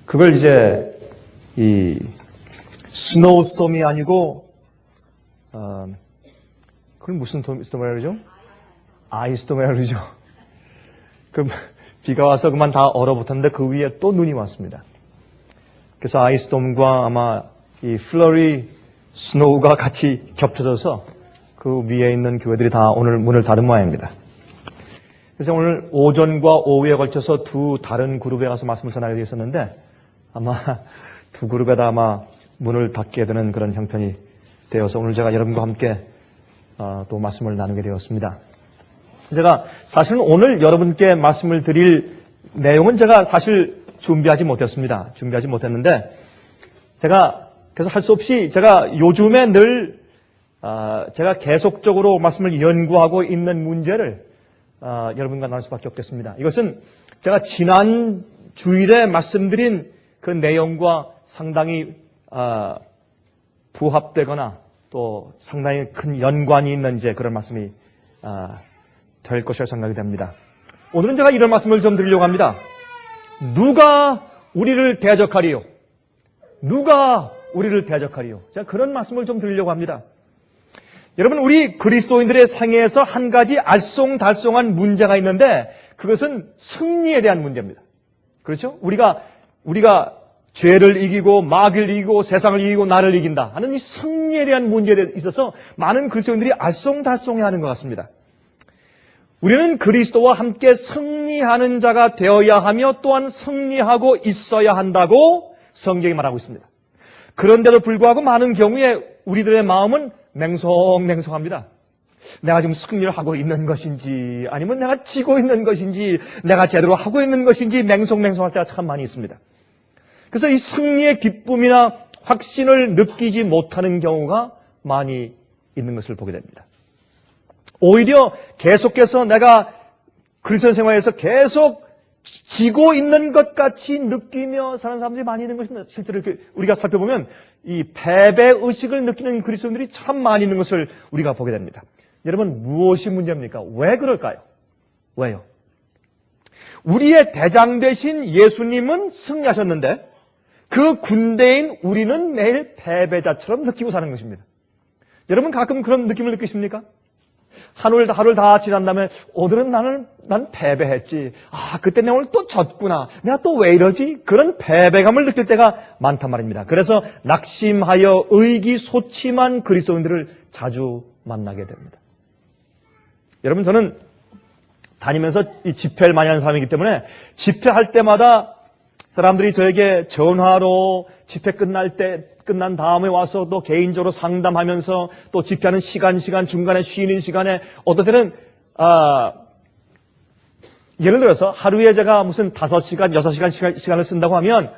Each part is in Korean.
그걸 이제 이 스노우 스톰이 아니고 그걸 무슨 스톰이라고 그러죠? 아이스톰이라고 그러죠. 그럼 비가 와서 그만 다 얼어붙었는데 그 위에 또 눈이 왔습니다. 그래서 아이스톰과 아마 이 플러리 스노우가 같이 겹쳐져서 그 위에 있는 교회들이 다 오늘 문을 닫은 모양입니다. 그래서 오늘 오전과 오후에 걸쳐서 두 다른 그룹에 가서 말씀을 전하게 되었었는데 아마 두 그룹에 다 아마 문을 닫게 되는 그런 형편이 되어서 오늘 제가 여러분과 함께 또 말씀을 나누게 되었습니다. 제가 사실은 오늘 여러분께 말씀을 드릴 내용은 제가 사실 준비하지 못했는데 제가 그래서 할 수 없이 제가 요즘에 늘 제가 계속적으로 말씀을 연구하고 있는 문제를 여러분과 나눌 수밖에 없겠습니다. 이것은 제가 지난 주일에 말씀드린 그 내용과 상당히 부합되거나 또 상당히 큰 연관이 있는 이제 그런 말씀이 될 것이라 생각이 됩니다. 오늘은 제가 이런 말씀을 좀 드리려고 합니다. 누가 우리를 대적하리요? 누가 우리를 대적하리요? 제가 그런 말씀을 좀 드리려고 합니다. 여러분, 우리 그리스도인들의 생애에서 한 가지 알쏭달쏭한 문제가 있는데 그것은 승리에 대한 문제입니다. 그렇죠? 우리가 죄를 이기고 마귀를 이기고 세상을 이기고 나를 이긴다 하는 이 승리에 대한 문제에 있어서 많은 그리스도인들이 알쏭달쏭해하는 것 같습니다. 우리는 그리스도와 함께 승리하는 자가 되어야 하며 또한 승리하고 있어야 한다고 성경이 말하고 있습니다. 그런데도 불구하고 많은 경우에 우리들의 마음은 맹성맹성합니다. 내가 지금 승리를 하고 있는 것인지 아니면 내가 지고 있는 것인지 내가 제대로 하고 있는 것인지 맹성맹성할 때가 참 많이 있습니다. 그래서 이 승리의 기쁨이나 확신을 느끼지 못하는 경우가 많이 있는 것을 보게 됩니다. 오히려 계속해서 내가 그리스도 생활에서 계속 지고 있는 것 같이 느끼며 사는 사람들이 많이 있는 것입니다. 실제로 이렇게 우리가 살펴보면 이 패배의식을 느끼는 그리스도인들이 참 많이 있는 것을 우리가 보게 됩니다. 여러분, 무엇이 문제입니까? 왜 그럴까요? 왜요? 우리의 대장 되신 예수님은 승리하셨는데 그 군대인 우리는 매일 패배자처럼 느끼고 사는 것입니다. 여러분 가끔 그런 느낌을 느끼십니까? 하루를 다 지난 다음에 오늘은 난 패배했지. 그때 내가 오늘 또 졌구나. 내가 또 왜 이러지? 그런 패배감을 느낄 때가 많단 말입니다. 그래서 낙심하여 의기소침한 그리스도인들을 자주 만나게 됩니다. 여러분, 저는 다니면서 이 집회를 많이 하는 사람이기 때문에 집회할 때마다 사람들이 저에게 전화로 집회 끝난 다음에 와서 또 개인적으로 상담하면서 또 집회하는 시간 중간에 쉬는 시간에 어떤 때는 예를 들어서 하루에 제가 무슨 5시간, 6시간 시간을 쓴다고 하면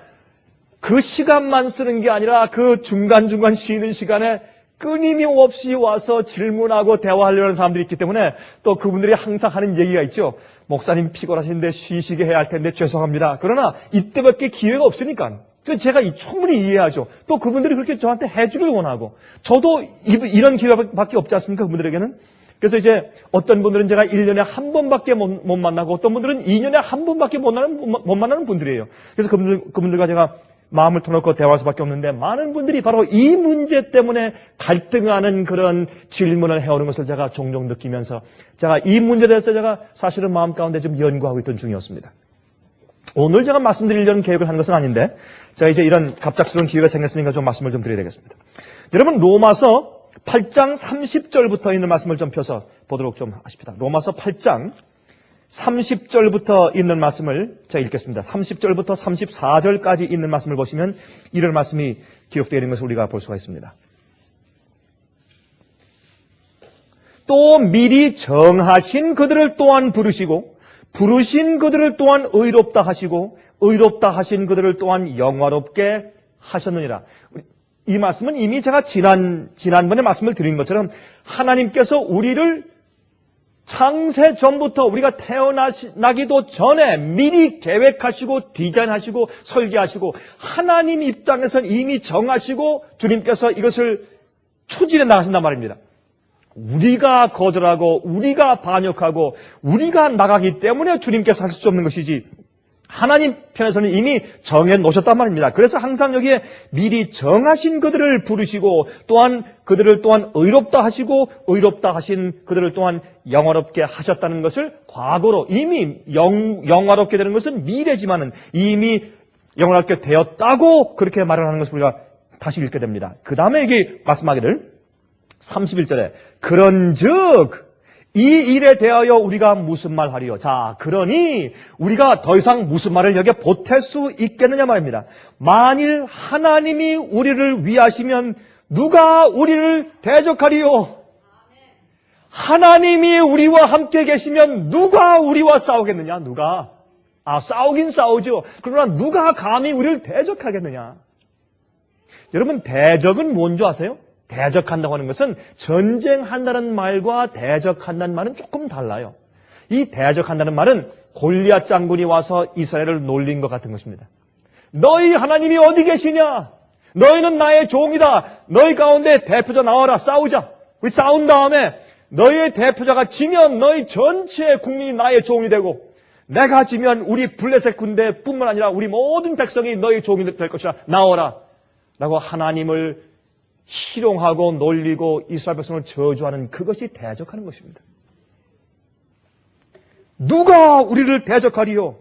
그 시간만 쓰는 게 아니라 그 중간중간 쉬는 시간에 끊임없이 와서 질문하고 대화하려는 사람들이 있기 때문에 또 그분들이 항상 하는 얘기가 있죠. 목사님 피곤하신데 쉬시게 해야 할 텐데 죄송합니다. 그러나 이때밖에 기회가 없으니까 제가 충분히 이해하죠. 또 그분들이 그렇게 저한테 해주길 원하고 저도 이런 기회밖에 없지 않습니까? 그분들에게는. 그래서 이제 어떤 분들은 제가 1년에 한 번밖에 못 만나고 어떤 분들은 2년에 한 번밖에 못 만나는 분들이에요. 그래서 그분들과 제가 마음을 터놓고 대화할 수밖에 없는데 많은 분들이 바로 이 문제 때문에 갈등하는 그런 질문을 해오는 것을 제가 종종 느끼면서 제가 이 문제에 대해서 제가 사실은 마음 가운데 좀 연구하고 있던 중이었습니다. 오늘 제가 말씀드리려는 계획을 한 것은 아닌데 제가 이제 이런 갑작스러운 기회가 생겼으니까 좀 말씀을 좀 드려야 되겠습니다. 여러분, 로마서 8장 30절부터 있는 말씀을 좀 펴서 보도록 좀 하십시다. 로마서 8장 30절부터 있는 말씀을 제가 읽겠습니다. 30절부터 34절까지 있는 말씀을 보시면 이런 말씀이 기록되어 있는 것을 우리가 볼 수가 있습니다. 또 미리 정하신 그들을 또한 부르시고 부르신 그들을 또한 의롭다 하시고 의롭다 하신 그들을 또한 영화롭게 하셨느니라. 이 말씀은 이미 제가 지난번에 말씀을 드린 것처럼 하나님께서 우리를 창세 전부터 우리가 태어나기도 전에 미리 계획하시고 디자인하시고 설계하시고 하나님 입장에서는 이미 정하시고 주님께서 이것을 추진해 나가신단 말입니다. 우리가 거절하고 우리가 반역하고 우리가 나가기 때문에 주님께서 하실 수 없는 것이지 하나님 편에서는 이미 정해 놓으셨단 말입니다. 그래서 항상 여기에 미리 정하신 그들을 부르시고 또한 그들을 또한 의롭다 하시고 의롭다 하신 그들을 또한 영화롭게 하셨다는 것을 과거로 이미 영화롭게 되는 것은 미래지만은 이미 영화롭게 되었다고 그렇게 말을 하는 것을 우리가 다시 읽게 됩니다. 그 다음에 여기 말씀하기를 31절에 그런즉 이 일에 대하여 우리가 무슨 말 하리요? 자, 그러니 우리가 더 이상 무슨 말을 여기에 보탤 수 있겠느냐 말입니다. 만일 하나님이 우리를 위하시면 누가 우리를 대적하리요? 하나님이 우리와 함께 계시면 누가 우리와 싸우겠느냐? 누가? 싸우긴 싸우죠. 그러나 누가 감히 우리를 대적하겠느냐? 여러분, 대적은 뭔지 아세요? 대적한다고 하는 것은 전쟁한다는 말과 대적한다는 말은 조금 달라요. 이 대적한다는 말은 골리앗 장군이 와서 이스라엘을 놀린 것 같은 것입니다. 너희 하나님이 어디 계시냐? 너희는 나의 종이다. 너희 가운데 대표자 나와라. 싸우자. 우리 싸운 다음에 너희의 대표자가 지면 너희 전체 국민이 나의 종이 되고 내가 지면 우리 블레셋 군대뿐만 아니라 우리 모든 백성이 너희 종이 될 것이라. 나와라. 라고 하나님을 희롱하고 놀리고 이스라엘 백성을 저주하는 그것이 대적하는 것입니다. 누가 우리를 대적하리요?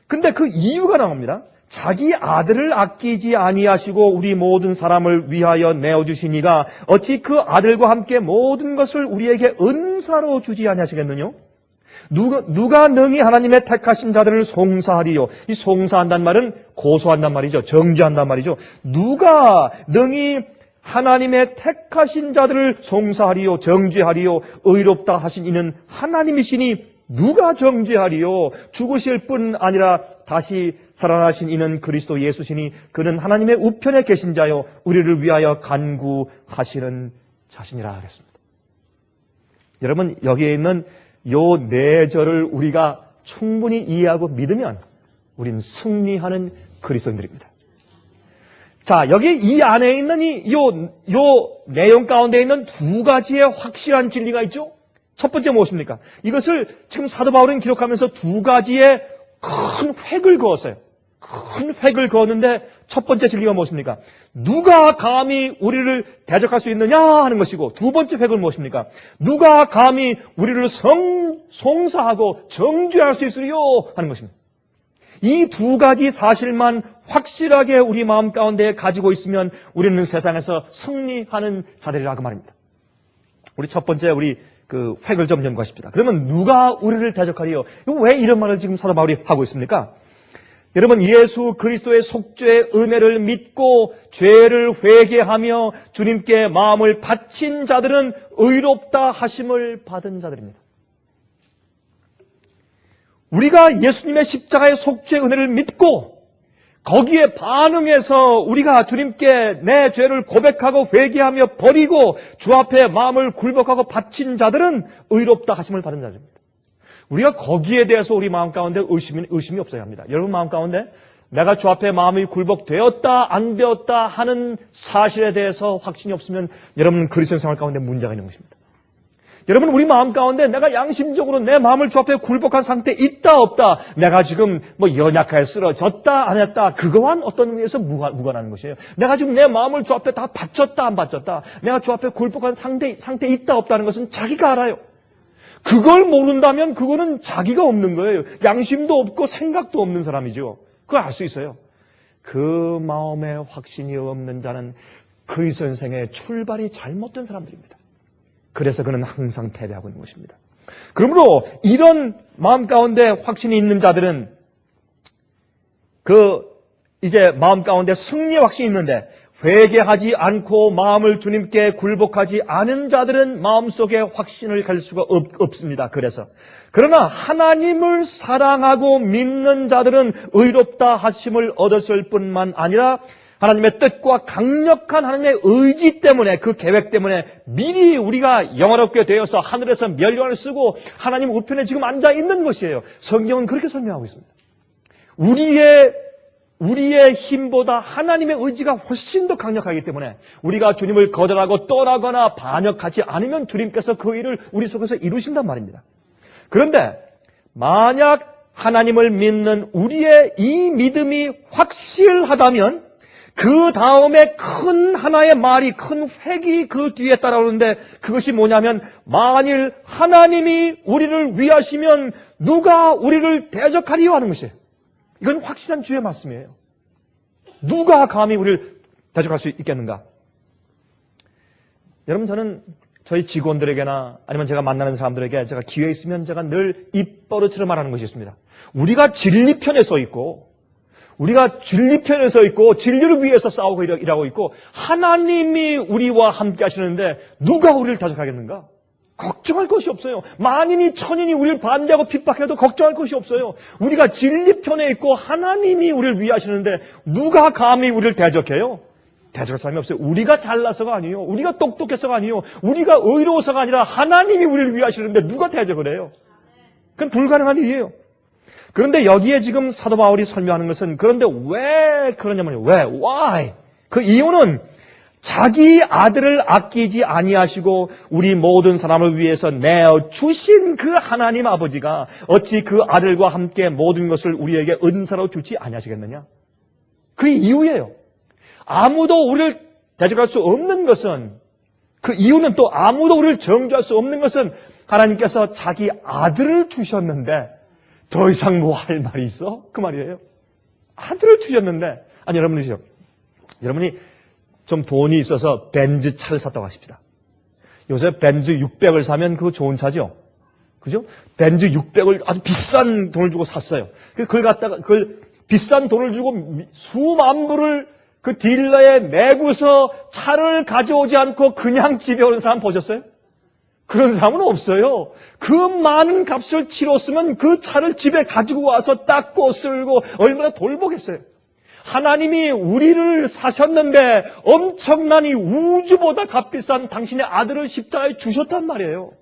근데 그 이유가 나옵니다. 자기 아들을 아끼지 아니하시고 우리 모든 사람을 위하여 내어주시니가 어찌 그 아들과 함께 모든 것을 우리에게 은사로 주지 아니하시겠느냐? 누가 능히 하나님의 택하신 자들을 송사하리요? 이 송사한다는 말은 고소한단 말이죠. 정죄한단 말이죠. 누가 능히 하나님의 택하신 자들을 송사하리요, 정죄하리요, 의롭다 하신 이는 하나님이시니 누가 정죄하리요? 죽으실 뿐 아니라 다시 살아나신 이는 그리스도 예수시니 그는 하나님의 우편에 계신 자요, 우리를 위하여 간구하시는 자신이라 그랬습니다. 여러분, 여기에 있는 요 네 절을 우리가 충분히 이해하고 믿으면 우리는 승리하는 그리스도인들입니다. 자, 여기 이 안에 있는 요 내용 가운데 있는 두 가지의 확실한 진리가 있죠? 첫 번째 무엇입니까? 이것을 지금 사도 바울은 기록하면서 두 가지의 큰 획을 그었어요. 큰 획을 그었는데 첫 번째 진리가 무엇입니까? 누가 감히 우리를 대적할 수 있느냐 하는 것이고 두 번째 획은 무엇입니까? 누가 감히 우리를 송사하고 정죄할 수 있으리요 하는 것입니다. 이 두 가지 사실만 확실하게 우리 마음 가운데 가지고 있으면 우리는 세상에서 승리하는 자들이라 그 말입니다. 우리 첫 번째 우리 그 획을 좀 연구하십시다. 그러면 누가 우리를 대적하리요? 왜 이런 말을 지금 사도 바울이 하고 있습니까? 여러분, 예수 그리스도의 속죄의 은혜를 믿고 죄를 회개하며 주님께 마음을 바친 자들은 의롭다 하심을 받은 자들입니다. 우리가 예수님의 십자가의 속죄의 은혜를 믿고 거기에 반응해서 우리가 주님께 내 죄를 고백하고 회개하며 버리고 주 앞에 마음을 굴복하고 바친 자들은 의롭다 하심을 받은 자들입니다. 우리가 거기에 대해서 우리 마음 가운데 의심이 없어야 합니다. 여러분 마음 가운데 내가 주 앞에 마음이 굴복되었다 안 되었다 하는 사실에 대해서 확신이 없으면 여러분 그리스도인 생활 가운데 문제가 있는 것입니다. 여러분 우리 마음 가운데 내가 양심적으로 내 마음을 주 앞에 굴복한 상태에 있다 없다, 내가 지금 연약하게 쓰러졌다 안 했다, 그거와는 어떤 의미에서 무관한 것이에요. 내가 지금 내 마음을 주 앞에 다 바쳤다 안 바쳤다, 내가 주 앞에 굴복한 상태에 있다 없다는 것은 자기가 알아요. 그걸 모른다면 그거는 자기가 없는 거예요. 양심도 없고 생각도 없는 사람이죠. 그걸 알 수 있어요. 그 마음에 확신이 없는 자는 그리스도 인생의 출발이 잘못된 사람들입니다. 그래서 그는 항상 패배하고 있는 것입니다. 그러므로 이런 마음 가운데 확신이 있는 자들은 이제 마음 가운데 승리의 확신이 있는데 회개하지 않고 마음을 주님께 굴복하지 않은 자들은 마음속에 확신을 가질 수가 없습니다. 그러나 하나님을 사랑하고 믿는 자들은 의롭다 하심을 얻었을 뿐만 아니라 하나님의 뜻과 강력한 하나님의 의지 때문에, 그 계획 때문에 미리 우리가 영화롭게 되어서 하늘에서 멸류관을 쓰고 하나님 우편에 지금 앉아 있는 것이에요. 성경은 그렇게 설명하고 있습니다. 우리의 힘보다 하나님의 의지가 훨씬 더 강력하기 때문에 우리가 주님을 거절하고 떠나거나 반역하지 않으면 주님께서 그 일을 우리 속에서 이루신단 말입니다. 그런데 만약 하나님을 믿는 우리의 이 믿음이 확실하다면 그 다음에 큰 하나의 말이, 큰 획이 그 뒤에 따라오는데 그것이 뭐냐면 만일 하나님이 우리를 위하시면 누가 우리를 대적하리요 하는 것이에요. 이건 확실한 주의 말씀이에요. 누가 감히 우리를 대적할 수 있겠는가? 여러분, 저는 저희 직원들에게나 아니면 제가 만나는 사람들에게 제가 기회 있으면 제가 늘 입버릇처럼 말하는 것이 있습니다. 우리가 진리 편에 서 있고 진리를 위해서 싸우고 일하고 있고 하나님이 우리와 함께 하시는데 누가 우리를 대적하겠는가? 걱정할 것이 없어요. 만인이 천인이 우리를 반대하고 핍박해도 걱정할 것이 없어요. 우리가 진리 편에 있고 하나님이 우리를 위하시는데 누가 감히 우리를 대적해요? 대적할 사람이 없어요. 우리가 잘나서가 아니에요. 우리가 똑똑해서가 아니에요. 우리가 의로워서가 아니라 하나님이 우리를 위하시는데 누가 대적을 해요? 그건 불가능한 일이에요. 그런데 여기에 지금 사도 바울이 설명하는 것은 그런데 왜 그러냐면요. 왜? Why? 그 이유는 자기 아들을 아끼지 아니하시고 우리 모든 사람을 위해서 내어 주신 그 하나님 아버지가 어찌 그 아들과 함께 모든 것을 우리에게 은사로 주지 아니하시겠느냐? 그 이유예요. 아무도 우리를 대적할 수 없는 것은, 그 이유는 또 아무도 우리를 정죄할 수 없는 것은 하나님께서 자기 아들을 주셨는데 더 이상 뭐 할 말이 있어? 그 말이에요. 아들을 주셨는데, 아니 여러분이죠. 여러분이 좀 돈이 있어서 벤츠 차를 샀다고 하십시다. 요새 벤츠 600을 사면 그거 좋은 차죠? 그죠? 벤츠 600을 아주 비싼 돈을 주고 샀어요. 그걸 비싼 돈을 주고 수만 불을 그 딜러에 내고서 차를 가져오지 않고 그냥 집에 오는 사람 보셨어요? 그런 사람은 없어요. 그 많은 값을 치렀으면 그 차를 집에 가지고 와서 닦고 쓸고 얼마나 돌보겠어요. 하나님이 우리를 사셨는데 엄청난 이 우주보다 값비싼 당신의 아들을 십자가에 주셨단 말이에요.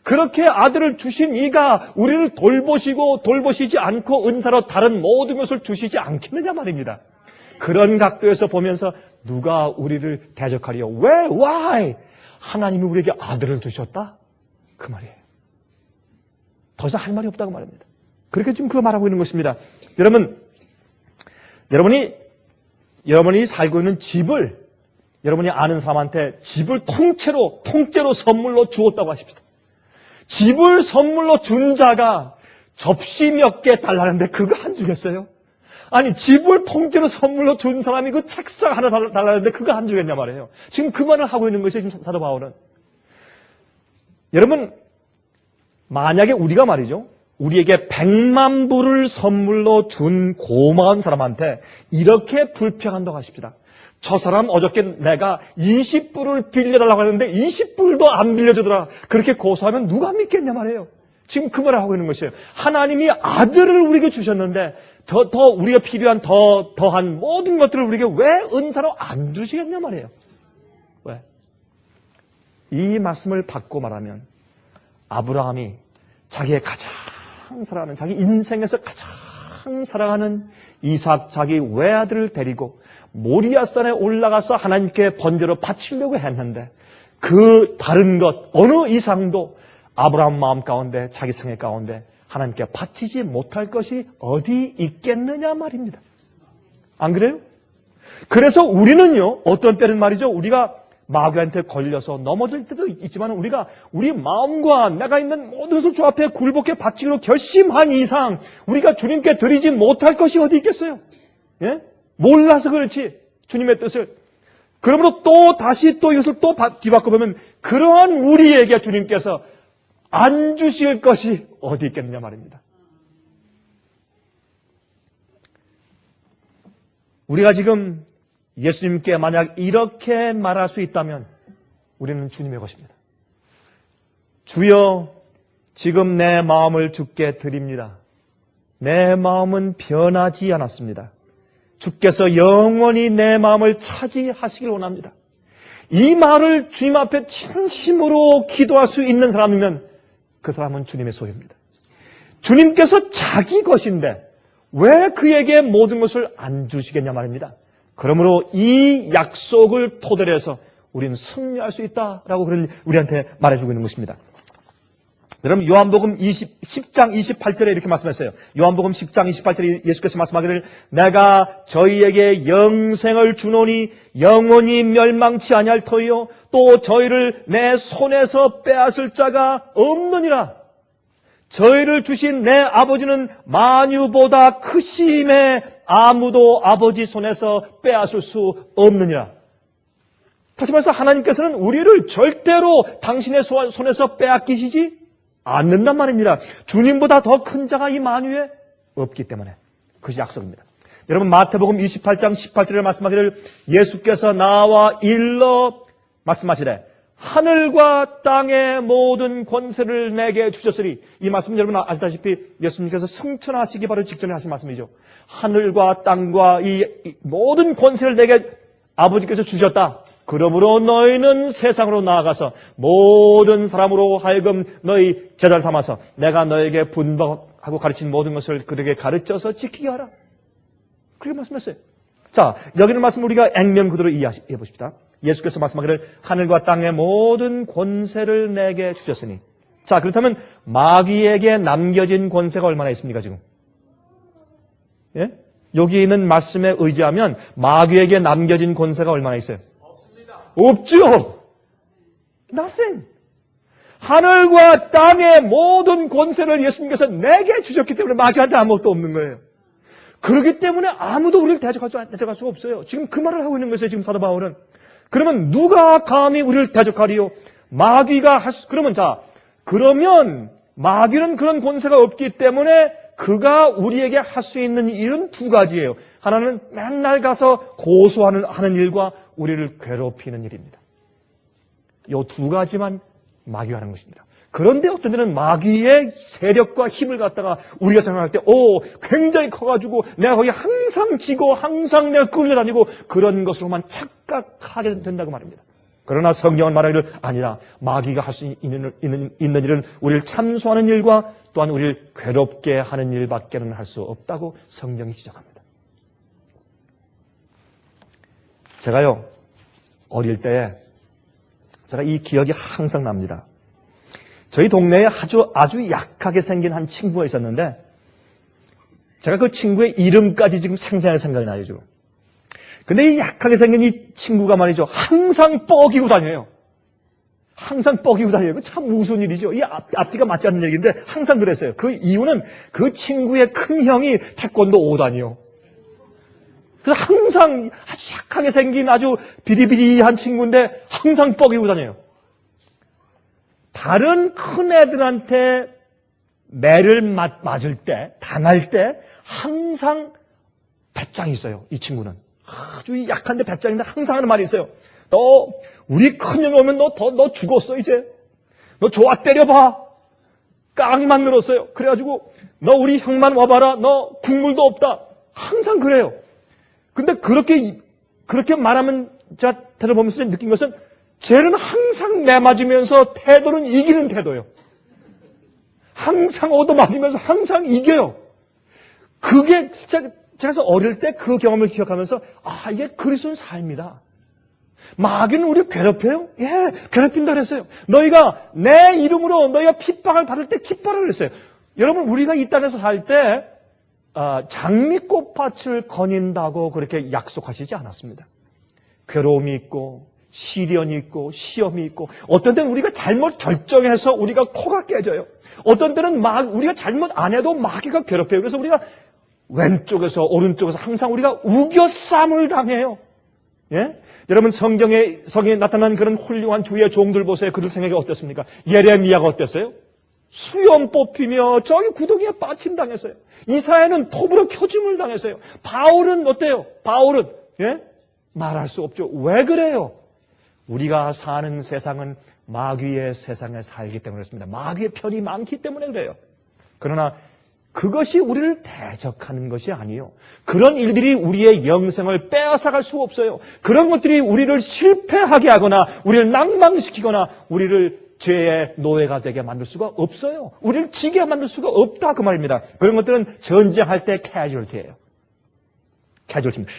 그렇게 아들을 주신 이가 우리를 돌보시지 않고 은사로 다른 모든 것을 주시지 않겠느냐 말입니다. 그런 각도에서 보면서 누가 우리를 대적하리요? 왜? Why? 하나님이 우리에게 아들을 주셨다? 그 말이에요. 더 이상 할 말이 없다고 말합니다. 그렇게 지금 그거 말하고 있는 것입니다. 여러분이 살고 있는 집을 여러분이 아는 사람한테 집을 통째로 선물로 주었다고 하십시다. 집을 선물로 준 자가 접시 몇 개 달라는데 그거 안 주겠어요? 아니 집을 통째로 선물로 준 사람이 그 책상 하나 달라는데 그거 안 주겠냐 말이에요. 지금 그 말을 하고 있는 것이에요. 지금 사도 바울은. 여러분 만약에 우리가 말이죠. 우리에게 100만 불을 선물로 준 고마운 사람한테 이렇게 불평한다고 하십시다. 저 사람 어저께 내가 20불을 빌려달라고 하는데 20불도 안 빌려주더라. 그렇게 고소하면 누가 믿겠냐 말이에요. 지금 그 말을 하고 있는 것이에요. 하나님이 아들을 우리에게 주셨는데 더 우리가 필요한 더한 모든 것들을 우리에게 왜 은사로 안 주시겠냐 말이에요. 왜? 이 말씀을 받고 말하면 아브라함이 자기의 가장 사랑하는, 자기 인생에서 가장 사랑하는 이삭 자기 외아들을 데리고 모리아산에 올라가서 하나님께 번제로 바치려고 했는데 그 다른 것 어느 이상도 아브라함 마음 가운데 자기 생애 가운데 하나님께 바치지 못할 것이 어디 있겠느냐 말입니다. 안 그래요? 그래서 우리는요, 어떤 때는 말이죠, 우리가 마귀한테 걸려서 넘어질 때도 있지만 우리 마음과 내가 있는 모든 것을 주 앞에 굴복해 바치기로 결심한 이상 우리가 주님께 드리지 못할 것이 어디 있겠어요? 예? 몰라서 그렇지 주님의 뜻을. 그러므로 또 다시 이것을 또 뒤바꿔 보면 그러한 우리에게 주님께서 안 주실 것이 어디 있겠느냐 말입니다. 우리가 지금 예수님께 만약 이렇게 말할 수 있다면 우리는 주님의 것입니다. 주여, 지금 내 마음을 주께 드립니다. 내 마음은 변하지 않았습니다. 주께서 영원히 내 마음을 차지하시길 원합니다. 이 말을 주님 앞에 진심으로 기도할 수 있는 사람이면 그 사람은 주님의 소유입니다. 주님께서 자기 것인데 왜 그에게 모든 것을 안 주시겠냐 말입니다. 그러므로 이 약속을 토대로 해서 우리는 승리할 수 있다라고 우리한테 말해주고 있는 것입니다. 여러분 요한복음 10장 28절에 이렇게 말씀했어요. 요한복음 10장 28절에 예수께서 말씀하기를 내가 저희에게 영생을 주노니 영원히 멸망치 아니할 터이요 또 저희를 내 손에서 빼앗을 자가 없느니라. 저희를 주신 내 아버지는 만유보다 크심에 아무도 아버지 손에서 빼앗을 수 없느니라. 다시 말해서 하나님께서는 우리를 절대로 당신의 손에서 빼앗기시지 않는단 말입니다. 주님보다 더 큰 자가 이 만유에 없기 때문에 그것이 약속입니다. 여러분 마태복음 28장 18절에 말씀하기를 예수께서 나와 일러 말씀하시되 하늘과 땅의 모든 권세를 내게 주셨으니 이 말씀 여러분 아시다시피 예수님께서 승천하시기 바로 직전에 하신 말씀이죠. 하늘과 땅과 이 모든 권세를 내게 아버지께서 주셨다. 그러므로 너희는 세상으로 나아가서 모든 사람으로 하여금 너희 제자를 삼아서 내가 너에게 분박하고 가르친 모든 것을 그들에게 가르쳐서 지키게 하라. 그렇게 말씀했어요. 자, 여기는 말씀 우리가 액면 그대로 이해해 보십시다. 예수께서 말씀하기를 하늘과 땅의 모든 권세를 내게 주셨으니. 자, 그렇다면 마귀에게 남겨진 권세가 얼마나 있습니까, 지금? 예? 여기 있는 말씀에 의지하면 마귀에게 남겨진 권세가 얼마나 있어요? 없죠. Nothing. 하늘과 땅의 모든 권세를 예수님께서 내게 주셨기 때문에 마귀한테 아무것도 없는 거예요. 그렇기 때문에 아무도 우리를 대적할 수가 없어요. 지금 그 말을 하고 있는 것이에요. 지금 사도 바울은. 그러면 누가 감히 우리를 대적하리요? 마귀가 그러면 마귀는 그런 권세가 없기 때문에 그가 우리에게 할 수 있는 일은 두 가지예요. 하나는 맨날 가서 고소하는 일과 우리를 괴롭히는 일입니다. 이 두 가지만 마귀가 하는 것입니다. 그런데 어떤 때는 마귀의 세력과 힘을 갖다가 우리가 생각할 때 굉장히 커가지고 내가 거기 항상 지고 항상 내가 끌려다니고 그런 것으로만 착각하게 된다고 말입니다. 그러나 성경은 말하기를 아니라 마귀가 할 수 있는 일은 우리를 참소하는 일과 또한 우리를 괴롭게 하는 일밖에는 할 수 없다고 성경이 지적합니다. 제가요 어릴 때에 제가 이 기억이 항상 납니다. 저희 동네에 아주 약하게 생긴 한 친구가 있었는데 제가 그 친구의 이름까지 지금 생생하게 생각이 나요, 지금. 근데 이 약하게 생긴 이 친구가 말이죠. 항상 뻐기고 다녀요. 항상 뻐기고 다녀요. 참 무서운 일이죠. 이 앞뒤가 맞지 않는 얘기인데 항상 그랬어요. 그 이유는 그 친구의 큰 형이 태권도 5단이요. 그래서 항상 아주 약하게 생긴 아주 비리비리한 친구인데 항상 뻐기고 다녀요. 다른 큰 애들한테 매를 맞을 때, 당할 때 항상 배짱이 있어요. 이 친구는. 아주 약한데 배짱인데 항상 하는 말이 있어요. 너 우리 큰형이 오면 너 죽었어 이제. 너 좋아 때려봐. 깡만 늘었어요. 그래가지고 너 우리 형만 와봐라. 너 국물도 없다. 항상 그래요. 근데 그렇게 말하면 제가 들어보면서 느낀 것은 쟤는 항상 매맞으면서 태도는 이기는 태도예요. 항상 얻어맞으면서 항상 이겨요. 그게 제가 어릴 때 그 경험을 기억하면서 이게 그리스도인 삶이다. 마귀는 우리를 괴롭혀요? 예, 괴롭힌다 그랬어요. 너희가 내 이름으로 너희가 핍박을 받을 때 기뻐라 그랬어요. 여러분 우리가 이 땅에서 살 때 장미꽃밭을 거닌다고 그렇게 약속하시지 않았습니다. 괴로움이 있고 시련이 있고 시험이 있고 어떤 때는 우리가 잘못 결정해서 우리가 코가 깨져요. 어떤 때는 우리가 잘못 안 해도 마귀가 괴롭혀요. 그래서 우리가 왼쪽에서 오른쪽에서 항상 우리가 우겨쌈을 당해요. 예? 여러분 성경에 나타난 그런 훌륭한 주의 종들 보세요. 그들 생각이 어땠습니까? 예레미야가 어땠어요? 수염 뽑히며 저기 구덩이에 빠침당했어요. 이사야는 톱으로 표징을 당했어요. 바울은 어때요? 바울은 말할 수 없죠. 왜 그래요? 우리가 사는 세상은 마귀의 세상에 살기 때문에 그렇습니다. 마귀의 편이 많기 때문에 그래요. 그러나 그것이 우리를 대적하는 것이 아니에요. 그런 일들이 우리의 영생을 빼앗아갈 수 없어요. 그런 것들이 우리를 실패하게 하거나 우리를 낭망시키거나 우리를 죄의 노예가 되게 만들 수가 없어요. 우리를 지게 만들 수가 없다 그 말입니다. 그런 것들은 전쟁할 때 캐주얼티예요. 캐주얼티입니다.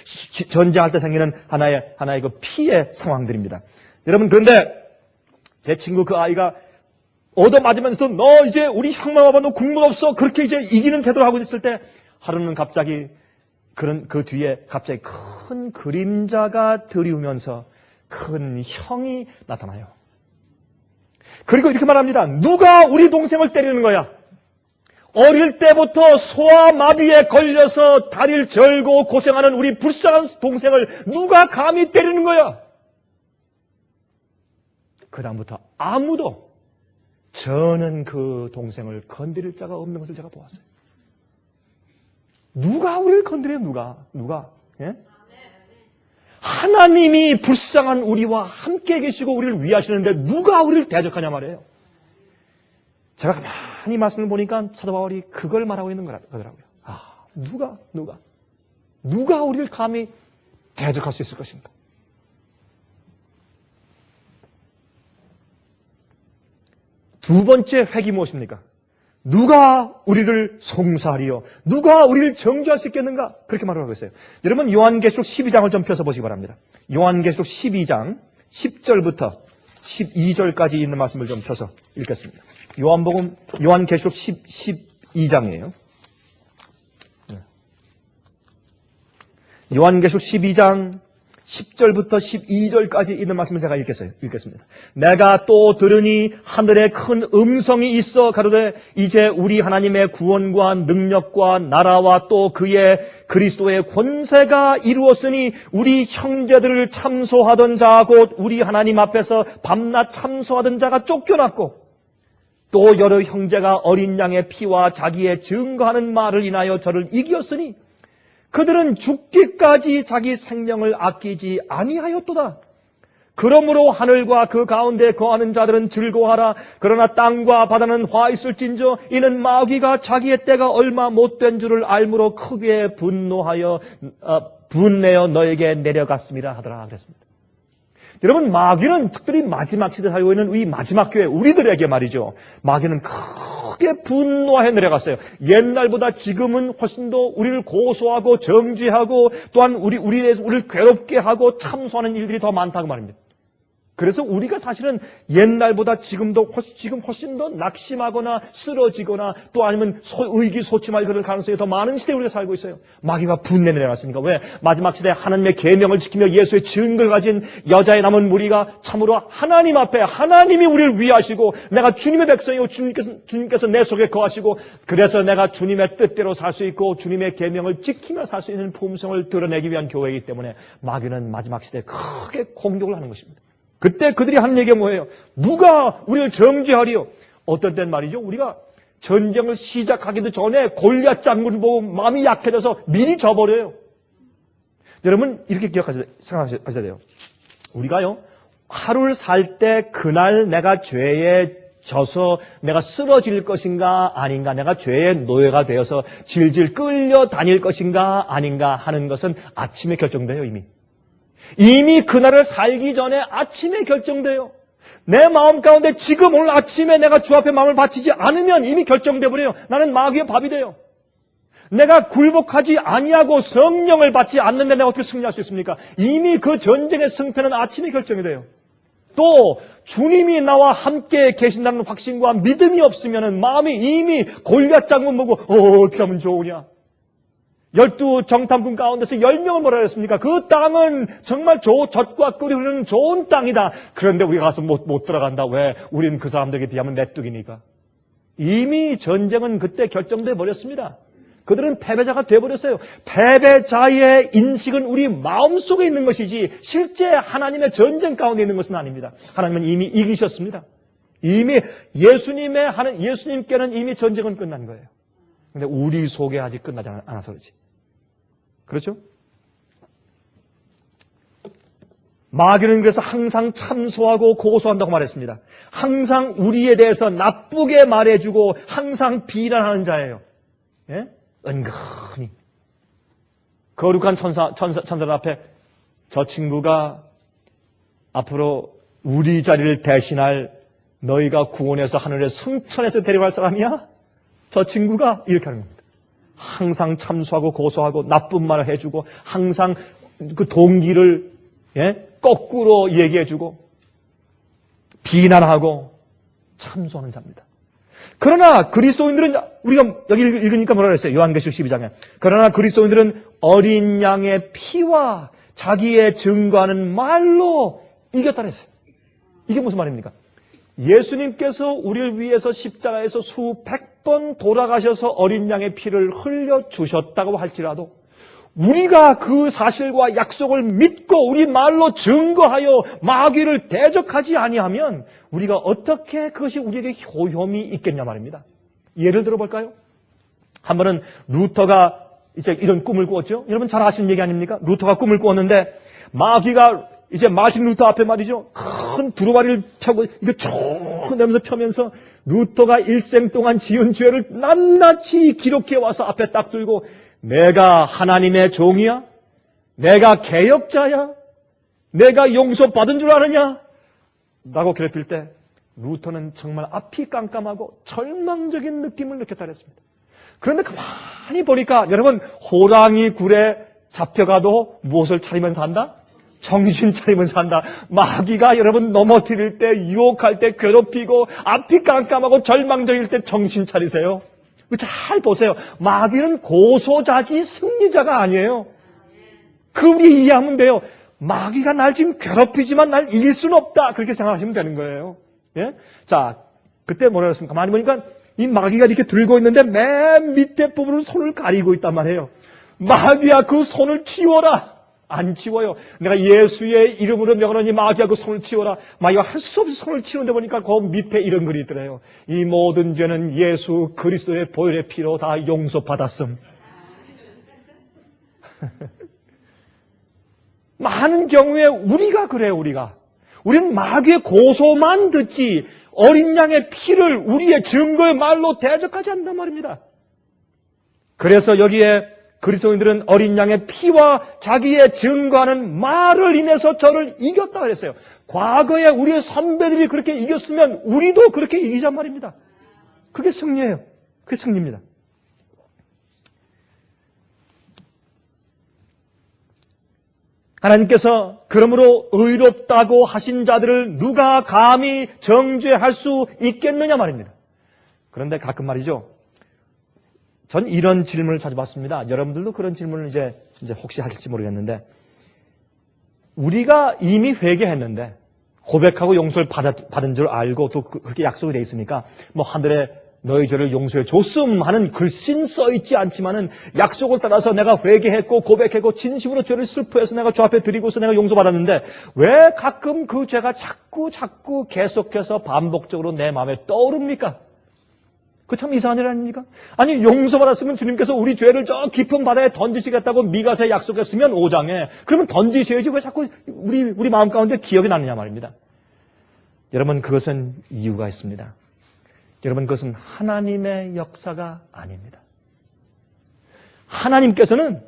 전쟁할 때 생기는 하나의 그 피해 상황들입니다. 여러분 그런데 제 친구 그 아이가 얻어맞으면서도 너 이제 우리 형만 와봐 너 국물 없어 그렇게 이제 이기는 태도를 하고 있을 때 하루는 갑자기 그 뒤에 갑자기 큰 그림자가 들이우면서 큰 형이 나타나요. 그리고 이렇게 말합니다. 누가 우리 동생을 때리는 거야? 어릴 때부터 소아마비에 걸려서 다리를 절고 고생하는 우리 불쌍한 동생을 누가 감히 때리는 거야? 그 다음부터 아무도 저는 그 동생을 건드릴 자가 없는 것을 제가 보았어요. 누가 우리를 건드려요? 누가? 예? 하나님이 불쌍한 우리와 함께 계시고 우리를 위하시는데 누가 우리를 대적하냐 말이에요. 제가 가만히 말씀을 보니까 사도 바울이 그걸 말하고 있는 거더라고요. 누가 우리를 감히 대적할 수 있을 것인가? 두 번째 획이 무엇입니까? 누가 우리를 송사하리요? 누가 우리를 정죄할 수 있겠는가? 그렇게 말을 하고 있어요. 여러분 요한계시록 12장을 좀 펴서 보시기 바랍니다. 요한계시록 12장 10절부터 12절까지 있는 말씀을 좀 펴서 읽겠습니다. 요한계시록 12장이에요. 요한계시록 12장 10절부터 12절까지 있는 말씀을 제가 읽겠습니다. 내가 또 들으니 하늘에 큰 음성이 있어 가로되 이제 우리 하나님의 구원과 능력과 나라와 또 그의 그리스도의 권세가 이루었으니 우리 형제들을 참소하던 자 곧 우리 하나님 앞에서 밤낮 참소하던 자가 쫓겨났고 또 여러 형제가 어린 양의 피와 자기의 증거하는 말을 인하여 저를 이겼으니 그들은 죽기까지 자기 생명을 아끼지 아니하였도다. 그러므로 하늘과 그 가운데 거하는 자들은 즐거워하라. 그러나 땅과 바다는 화 있을진저 이는 마귀가 자기의 때가 얼마 못된 줄을 알므로 크게 분내어 너에게 내려갔음이라 하더라 그랬습니다. 여러분 마귀는 특별히 마지막 시대에 살고 있는 이 마지막 교회 우리들에게 말이죠. 마귀는 크게 분노하여 내려갔어요. 옛날보다 지금은 훨씬 더 우리를 고소하고 정죄하고 또한 우리를 괴롭게 하고 참소하는 일들이 더 많다고 말입니다. 그래서 우리가 사실은 옛날보다 지금 훨씬 더 낙심하거나 쓰러지거나 또 아니면 의기소침할 그럴 가능성이 더 많은 시대에 우리가 살고 있어요. 마귀가 분내 내려갔으니까. 왜? 마지막 시대에 하나님의 계명을 지키며 예수의 증거를 가진 여자의 남은 무리가 참으로 하나님 앞에 하나님이 우리를 위하시고 내가 주님의 백성이고 주님께서 내 속에 거하시고 그래서 내가 주님의 뜻대로 살 수 있고 주님의 계명을 지키며 살 수 있는 품성을 드러내기 위한 교회이기 때문에 마귀는 마지막 시대에 크게 공격을 하는 것입니다. 그때 그들이 하는 얘기가 뭐예요? 누가 우리를 정죄하리요? 어떤 땐 말이죠. 우리가 전쟁을 시작하기도 전에 골리앗 장군을 보고 마음이 약해져서 미리 져버려요. 여러분 이렇게 생각하셔야 돼요. 우리가요 하루를 살 때 그날 내가 죄에 져서 내가 쓰러질 것인가 아닌가, 내가 죄의 노예가 되어서 질질 끌려 다닐 것인가 아닌가 하는 것은 아침에 결정돼요. 이미 그날을 살기 전에 아침에 결정돼요. 내 마음 가운데 지금 오늘 아침에 내가 주 앞에 마음을 바치지 않으면 이미 결정돼 버려요. 나는 마귀의 밥이 돼요. 내가 굴복하지 아니하고 성령을 받지 않는데 내가 어떻게 승리할 수 있습니까? 이미 그 전쟁의 승패는 아침에 결정이 돼요. 또 주님이 나와 함께 계신다는 확신과 믿음이 없으면 마음이 이미 골리앗 장군 보고 어떻게 하면 좋으냐. 12 정탐꾼 가운데서 10명을 뭐라 그랬습니까? 그 땅은 정말 젖과 꿀이 흐르는 좋은 땅이다. 그런데 우리가 가서 못 들어간다. 왜? 우리는 그 사람들에게 비하면 메뚜기니까. 이미 전쟁은 그때 결정돼 버렸습니다. 그들은 패배자가 돼버렸어요. 패배자의 인식은 우리 마음속에 있는 것이지 실제 하나님의 전쟁 가운데 있는 것은 아닙니다. 하나님은 이미 이기셨습니다. 이미 예수님께는 이미 전쟁은 끝난 거예요. 근데 우리 속에 아직 끝나지 않아서 그렇지. 그렇죠? 마귀는 그래서 항상 참소하고 고소한다고 말했습니다. 항상 우리에 대해서 나쁘게 말해주고 항상 비난하는 자예요. 예? 은근히 거룩한 천사들 앞에 저 친구가 앞으로 우리 자리를 대신할 너희가 구원해서 하늘에 승천해서 데려갈 사람이야? 저 친구가 이렇게 하는 겁니다. 항상 참소하고 고소하고 나쁜 말을 해주고 항상 그 동기를 거꾸로 얘기해주고 비난하고 참소하는 자입니다. 그러나 그리스도인들은, 우리가 여기 읽으니까 뭐라 그랬어요? 요한계시록 12장에. 그러나 그리스도인들은 어린 양의 피와 자기의 증거하는 말로 이겼다 그랬어요. 이게 무슨 말입니까? 예수님께서 우리를 위해서 십자가에서 수백 번 돌아가셔서 어린 양의 피를 흘려주셨다고 할지라도 우리가 그 사실과 약속을 믿고 우리 말로 증거하여 마귀를 대적하지 아니하면 우리가 어떻게 그것이 우리에게 효험이 있겠냐 말입니다. 예를 들어볼까요? 한 번은 루터가 이제 이런 꿈을 꾸었죠. 여러분 잘 아시는 얘기 아닙니까? 루터가 꿈을 꾸었는데 마귀가 이제 마틴 루터 앞에 말이죠. 큰 두루마리를 펴고 이거 쭉 내면서 펴면서 루터가 일생 동안 지은 죄를 낱낱이 기록해 와서 앞에 딱 들고 내가 하나님의 종이야? 내가 개혁자야? 내가 용서받은 줄 아느냐? 라고 괴롭힐 때 루터는 정말 앞이 깜깜하고 절망적인 느낌을 느꼈다 그랬습니다. 그런데 가만히 보니까 여러분 호랑이 굴에 잡혀가도 무엇을 차리면서 한다? 정신 차리면서 한다. 마귀가 여러분 넘어뜨릴 때, 유혹할 때, 괴롭히고 앞이 깜깜하고 절망적일 때 정신 차리세요. 잘 보세요. 마귀는 고소자지 승리자가 아니에요. 그 우리 이해하면 돼요. 마귀가 날 지금 괴롭히지만 날 이길 수는 없다. 그렇게 생각하시면 되는 거예요. 예? 자, 그때 뭐라 그랬습니까? 가만히 보니까 이 마귀가 이렇게 들고 있는데 맨 밑에 부분을 손을 가리고 있단 말이에요. 마귀야 그 손을 치워라. 안 치워요. 내가 예수의 이름으로 명하노니 마귀야 그 손을 치워라. 마귀가 할 수 없이 손을 치는데 보니까 그 밑에 이런 글이 있더래요. 이 모든 죄는 예수 그리스도의 보혈의 피로 다 용서받았음. 많은 경우에 우리가 그래요. 우리는 마귀의 고소만 듣지 어린 양의 피를 우리의 증거의 말로 대적하지 않는단 말입니다. 그래서 여기에 그리스도인들은 어린 양의 피와 자기의 증거하는 말을 인해서 저를 이겼다 그랬어요. 과거에 우리의 선배들이 그렇게 이겼으면 우리도 그렇게 이기잔 말입니다. 그게 승리예요. 그게 승리입니다. 하나님께서 그러므로 의롭다고 하신 자들을 누가 감히 정죄할 수 있겠느냐 말입니다. 그런데 가끔 말이죠. 전 이런 질문을 자주 받습니다. 여러분들도 그런 질문을 이제 혹시 하실지 모르겠는데 우리가 이미 회개했는데 고백하고 용서를 받은 줄 알고 또 그렇게 약속이 돼 있으니까 뭐 하늘에 너희 죄를 용서해 줬음 하는 글씨는 써 있지 않지만은 약속을 따라서 내가 회개했고 고백했고 진심으로 죄를 슬퍼해서 내가 주 앞에 드리고서 내가 용서받았는데 왜 가끔 그 죄가 자꾸 계속해서 반복적으로 내 마음에 떠오릅니까? 그 참 이상한 일 아닙니까? 아니 용서받았으면 주님께서 우리 죄를 저 깊은 바다에 던지시겠다고 미가서에 약속했으면 5장에 그러면 던지셔야지 왜 자꾸 우리 마음 가운데 기억이 나느냐 말입니다. 여러분 그것은 이유가 있습니다. 여러분 그것은 하나님의 역사가 아닙니다. 하나님께서는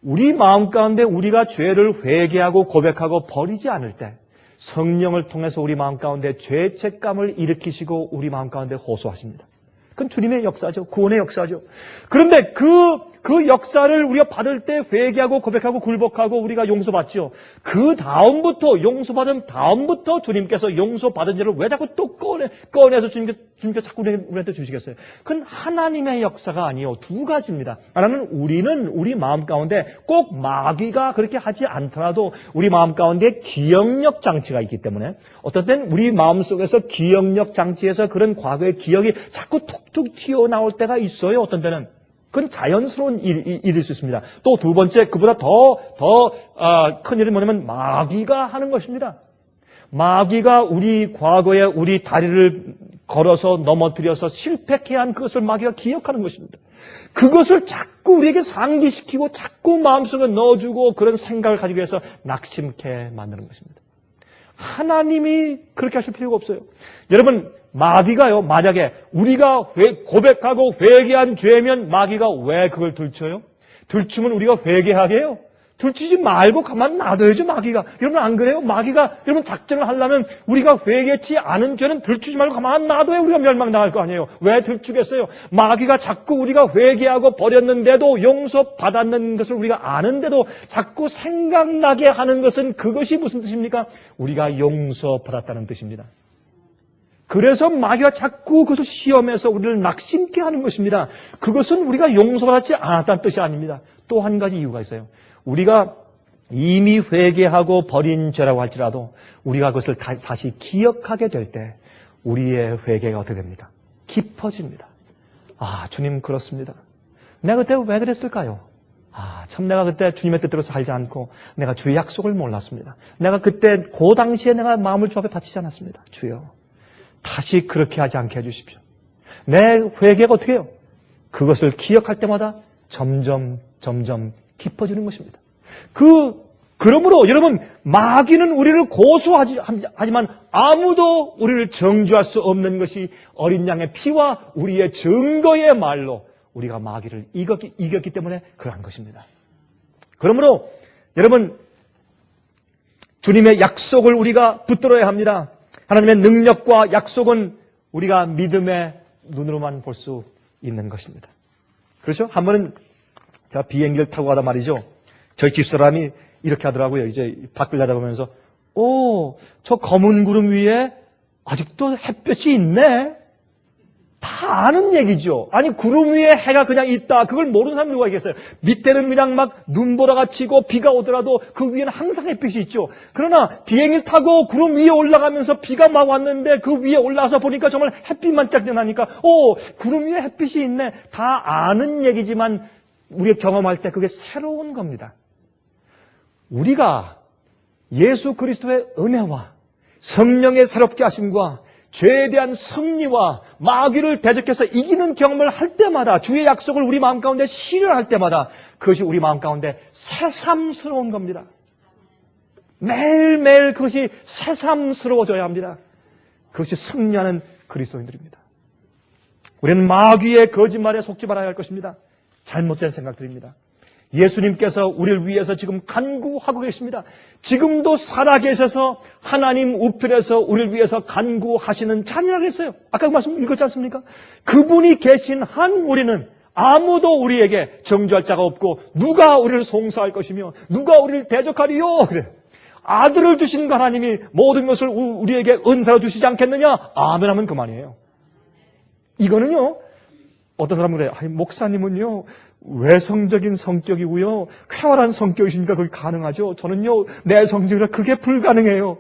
우리 마음 가운데 우리가 죄를 회개하고 고백하고 버리지 않을 때 성령을 통해서 우리 마음 가운데 죄책감을 일으키시고 우리 마음 가운데 호소하십니다. 그건 주님의 역사죠. 구원의 역사죠. 그런데 그 역사를 우리가 받을 때 회개하고 고백하고 굴복하고 우리가 용서받죠. 그 다음부터 용서받은 다음부터 주님께서 용서받은 죄를 왜 자꾸 또 꺼내서 주님께서 자꾸 우리한테 주시겠어요? 그건 하나님의 역사가 아니에요. 두 가지입니다. 하나는 우리는 우리 마음 가운데 꼭 마귀가 그렇게 하지 않더라도 우리 마음 가운데 기억력 장치가 있기 때문에 어떤 때는 우리 마음속에서 기억력 장치에서 그런 과거의 기억이 자꾸 툭툭 튀어나올 때가 있어요. 어떤 때는. 그건 자연스러운 일일 수 있습니다. 또 두 번째, 그보다 더 큰 일은 뭐냐면 마귀가 하는 것입니다. 마귀가 우리 과거에 우리 다리를 걸어서 넘어뜨려서 실패케 한 그것을 마귀가 기억하는 것입니다. 그것을 자꾸 우리에게 상기시키고 자꾸 마음속에 넣어주고 그런 생각을 가지기 위해서 낙심케 만드는 것입니다. 하나님이 그렇게 하실 필요가 없어요. 여러분 마귀가요, 만약에 우리가 고백하고 회개한 죄면 마귀가 왜 그걸 들춰요? 들추면 우리가 회개하게 해요? 들추지 말고 가만 놔둬야죠, 마귀가. 여러분 안 그래요? 마귀가 여러분 작전을 하려면 우리가 회개치 않은 죄는 들추지 말고 가만 놔둬야 우리가 멸망당할 거 아니에요. 왜 들추겠어요? 마귀가 자꾸 우리가 회개하고 버렸는데도 용서받았는 것을 우리가 아는데도 자꾸 생각나게 하는 것은 그것이 무슨 뜻입니까? 우리가 용서받았다는 뜻입니다. 그래서 마귀가 자꾸 그것을 시험해서 우리를 낙심케 하는 것입니다. 그것은 우리가 용서받지 않았다는 뜻이 아닙니다. 또 한 가지 이유가 있어요. 우리가 이미 회개하고 버린 죄라고 할지라도 우리가 그것을 다시 기억하게 될 때 우리의 회개가 어떻게 됩니까? 깊어집니다. 아, 주님 그렇습니다. 내가 그때 왜 그랬을까요? 아, 참 내가 그때 주님의 뜻대로 살지 않고 내가 주의 약속을 몰랐습니다. 내가 그때 그 당시에 내가 마음을 주 앞에 바치지 않았습니다. 주여, 다시 그렇게 하지 않게 해주십시오. 내 회개가 어떻게 해요? 그것을 기억할 때마다 점점 깊어지는 것입니다. 그러므로 여러분, 마귀는 우리를 고소하지만 아무도 우리를 정죄할 수 없는 것이 어린 양의 피와 우리의 증거의 말로 우리가 마귀를 이겼기 때문에 그러한 것입니다. 그러므로 여러분, 주님의 약속을 우리가 붙들어야 합니다. 하나님의 능력과 약속은 우리가 믿음의 눈으로만 볼 수 있는 것입니다. 그렇죠? 한 번은 제가 비행기를 타고 가다 말이죠. 저희 집사람이 이렇게 하더라고요. 이제 밖을 내다보면서, 저 검은 구름 위에 아직도 햇볕이 있네? 다 아는 얘기죠. 아니, 구름 위에 해가 그냥 있다. 그걸 모르는 사람이 누가 있겠어요? 밑에는 그냥 막 눈보라가 치고 비가 오더라도 그 위에는 항상 햇빛이 있죠. 그러나 비행기를 타고 구름 위에 올라가면서 비가 막 왔는데 그 위에 올라가서 보니까 정말 햇빛만 짝짝 나니까, 구름 위에 햇빛이 있네. 다 아는 얘기지만 우리가 경험할 때 그게 새로운 겁니다. 우리가 예수 그리스도의 은혜와 성령의 새롭게 하심과 죄에 대한 승리와 마귀를 대적해서 이기는 경험을 할 때마다, 주의 약속을 우리 마음 가운데 실현할 때마다 그것이 우리 마음 가운데 새삼스러운 겁니다. 매일매일 그것이 새삼스러워져야 합니다. 그것이 승리하는 그리스도인들입니다. 우리는 마귀의 거짓말에 속지 말아야 할 것입니다. 잘못된 생각들입니다. 예수님께서 우리를 위해서 지금 간구하고 계십니다. 지금도 살아계셔서 하나님 우편에서 우리를 위해서 간구하시는 자녀라고 했어요. 아까 그 말씀 읽었지 않습니까? 그분이 계신 한 우리는 아무도 우리에게 정죄할 자가 없고 누가 우리를 송사할 것이며 누가 우리를 대적하리요? 그래. 아들을 주신 그 하나님이 모든 것을 우리에게 은사로 주시지 않겠느냐? 아멘 하면 그만이에요. 이거는요, 어떤 사람은 그래요. 아니, 목사님은요, 외성적인 성격이고요, 쾌활한 성격이시니까 그게 가능하죠. 저는요, 내 성격이라 그게 불가능해요.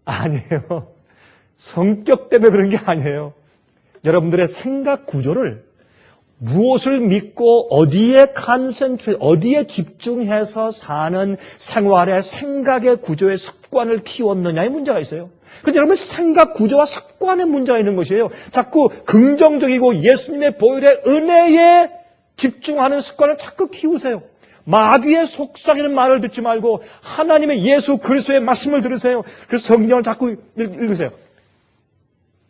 아니에요. 성격 때문에 그런 게 아니에요. 여러분들의 생각 구조를 무엇을 믿고 어디에 집중해서 사는 생활의 생각의 구조의 습관을 키웠느냐의 문제가 있어요. 근데 여러분, 생각 구조와 습관의 문제가 있는 것이에요. 자꾸 긍정적이고 예수님의 보혈의 은혜에 집중하는 습관을 자꾸 키우세요. 마귀의 속삭이는 말을 듣지 말고 하나님의 예수 그리스도의 말씀을 들으세요. 그래서 성경을 자꾸 읽으세요.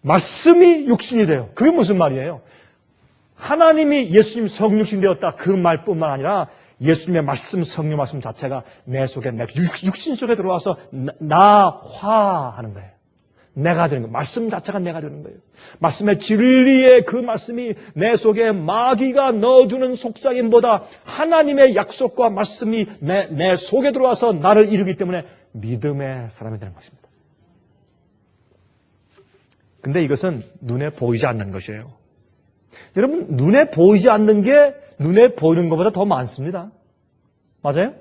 말씀이 육신이 돼요. 그게 무슨 말이에요? 하나님이 예수님 성육신 되었다. 그 말뿐만 아니라 예수님의 말씀, 성령 말씀 자체가 내 속에, 내 육신 속에 들어와서 나화하는 거예요. 내가 되는 거예요. 말씀 자체가 내가 되는 거예요. 말씀의 진리의 그 말씀이 내 속에 마귀가 넣어주는 속삭임보다 하나님의 약속과 말씀이 내 속에 들어와서 나를 이루기 때문에 믿음의 사람이 되는 것입니다. 근데 이것은 눈에 보이지 않는 것이에요. 여러분, 눈에 보이지 않는 게 눈에 보이는 것보다 더 많습니다. 맞아요?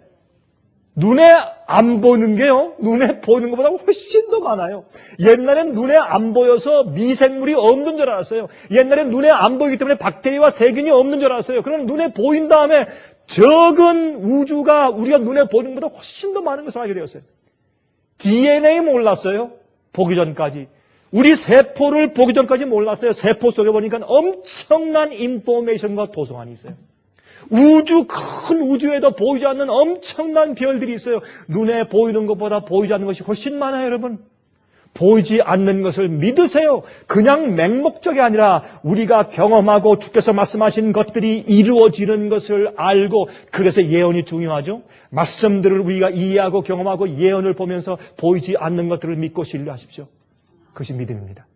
눈에 안 보이는 게요, 눈에 보이는 것보다 훨씬 더 많아요. 옛날엔 눈에 안 보여서 미생물이 없는 줄 알았어요. 옛날엔 눈에 안 보이기 때문에 박테리아와 세균이 없는 줄 알았어요. 그럼 눈에 보인 다음에 적은 우주가 우리가 눈에 보이는 것보다 훨씬 더 많은 것을 알게 되었어요. DNA 몰랐어요. 보기 전까지. 우리 세포를 보기 전까지 몰랐어요. 세포 속에 보니까 엄청난 인포메이션과 도서관이 있어요. 큰 우주에도 보이지 않는 엄청난 별들이 있어요. 눈에 보이는 것보다 보이지 않는 것이 훨씬 많아요, 여러분. 보이지 않는 것을 믿으세요. 그냥 맹목적이 아니라 우리가 경험하고 주께서 말씀하신 것들이 이루어지는 것을 알고, 그래서 예언이 중요하죠. 말씀들을 우리가 이해하고 경험하고 예언을 보면서 보이지 않는 것들을 믿고 신뢰하십시오. 그것이 믿음입니다.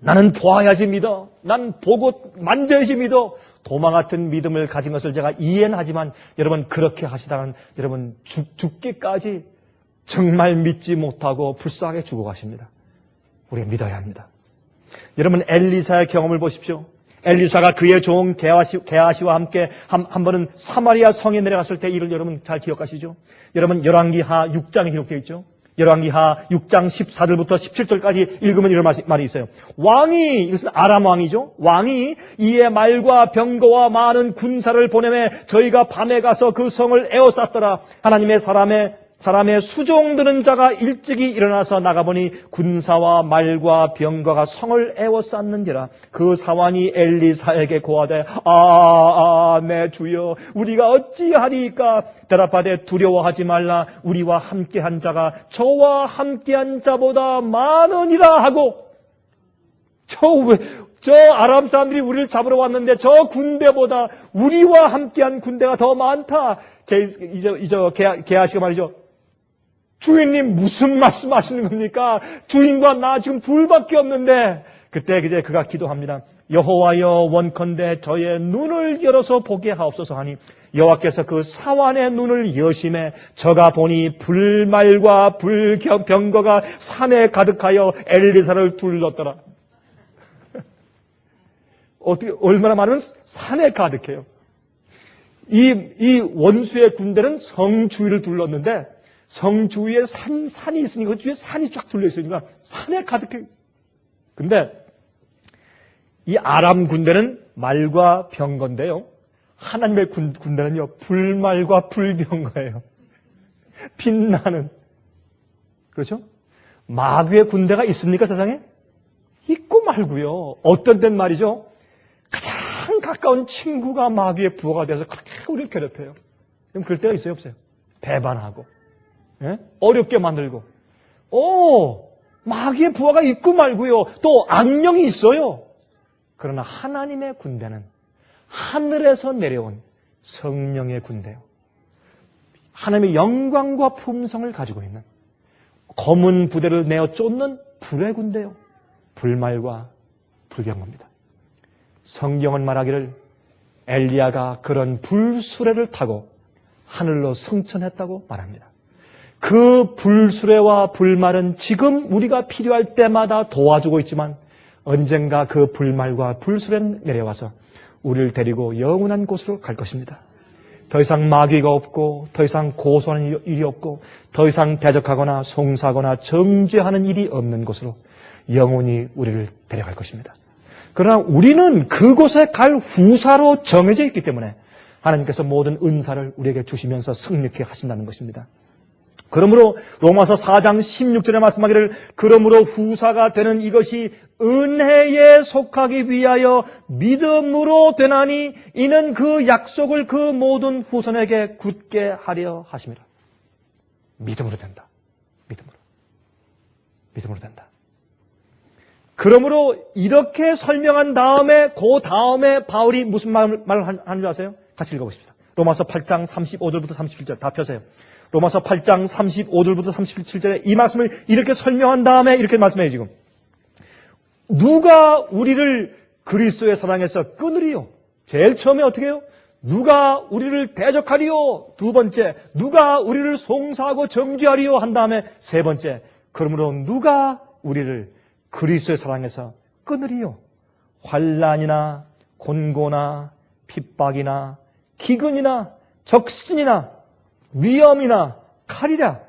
나는 보아야지 믿어. 난 보고 만져야지 믿어. 도마 같은 믿음을 가진 것을 제가 이해는 하지만 여러분, 그렇게 하시다간 여러분 죽기까지 정말 믿지 못하고 불쌍하게 죽어가십니다. 우리가 믿어야 합니다. 여러분 엘리사의 경험을 보십시오. 엘리사가 그의 종 게하시와 함께 한 번은 사마리아 성에 내려갔을 때 이를 여러분 잘 기억하시죠? 여러분 열왕기하 6장에 기록되어 있죠. 열왕기하 6장 14절부터 17절까지 읽으면 이런 말이 있어요. 왕이, 이것은 아람 왕이죠. 왕이 이에 말과 병거와 많은 군사를 보내매 저희가 밤에 가서 그 성을 에워쌌더라. 하나님의 사람의 수종드는 자가 일찍이 일어나서 나가보니 군사와 말과 병거가 성을 에워쌌는지라. 그 사환이 엘리사에게 고하되 내 주여 우리가 어찌하리이까. 대답하되 두려워하지 말라. 우리와 함께한 자가 저와 함께한 자보다 많으니라 하고. 저 아람 사람들이 우리를 잡으러 왔는데 저 군대보다 우리와 함께한 군대가 더 많다. 게하시가 말이죠. 주인님 무슨 말씀하시는 겁니까? 주인과 나 지금 둘밖에 없는데. 그때 이제 그가 기도합니다. 여호와여 원컨대 저의 눈을 열어서 보게 하옵소서 하니 여호와께서 그 사환의 눈을 여심해 저가 보니 불말과 불병거가 산에 가득하여 엘리사를 둘렀더라. 어떻게 얼마나 많은 산에 가득해요. 이 원수의 군대는 성 주위를 둘렀는데 성 주위에 산이 있으니까 그 주위에 산이 쫙 둘러 있으니까 산에 가득해. 근데 이 아람 군대는 말과 병거인데요. 하나님의 군대는요 불말과 불병거예요. 빛나는. 그렇죠? 마귀의 군대가 있습니까 세상에? 있고 말고요. 어떤 땐 말이죠. 가장 가까운 친구가 마귀의 부하가 돼서 그렇게 우리를 괴롭혀요. 그럼 그럴 때가 있어요 없어요? 배반하고. 예? 어렵게 만들고. 마귀의 부하가 있고 말고요. 또 악령이 있어요. 그러나 하나님의 군대는 하늘에서 내려온 성령의 군대요. 하나님의 영광과 품성을 가지고 있는 검은 부대를 내어 쫓는 불의 군대요. 불말과 불병거입니다. 성경은 말하기를 엘리야가 그런 불수레를 타고 하늘로 승천했다고 말합니다. 그 불수레와 불말은 지금 우리가 필요할 때마다 도와주고 있지만 언젠가 그 불말과 불수레는 내려와서 우리를 데리고 영원한 곳으로 갈 것입니다. 더 이상 마귀가 없고 더 이상 고소하는 일이 없고 더 이상 대적하거나 송사하거나 정죄하는 일이 없는 곳으로 영원히 우리를 데려갈 것입니다. 그러나 우리는 그곳에 갈 후사로 정해져 있기 때문에 하나님께서 모든 은사를 우리에게 주시면서 승리케 하신다는 것입니다. 그러므로 로마서 4장 16절에 말씀하기를 그러므로 후사가 되는 이것이 은혜에 속하기 위하여 믿음으로 되나니 이는 그 약속을 그 모든 후손에게 굳게 하려 하심이라. 믿음으로 된다. 믿음으로 된다. 그러므로 이렇게 설명한 다음에 그 다음에 바울이 무슨 말을 하는 줄 아세요? 같이 읽어보십시다. 로마서 8장 35절부터 37절 다 펴세요. 로마서 8장 35절부터 37절에 이 말씀을 이렇게 설명한 다음에 이렇게 말씀해요 지금. 누가 우리를 그리스도의 사랑에서 끊으리요? 제일 처음에 어떻게 해요? 누가 우리를 대적하리요? 두 번째, 누가 우리를 송사하고 정죄하리요? 한 다음에 세 번째, 그러므로 누가 우리를 그리스도의 사랑에서 끊으리요? 환난이나 곤고나 핍박이나 기근이나 적신이나 위험이나 칼이라.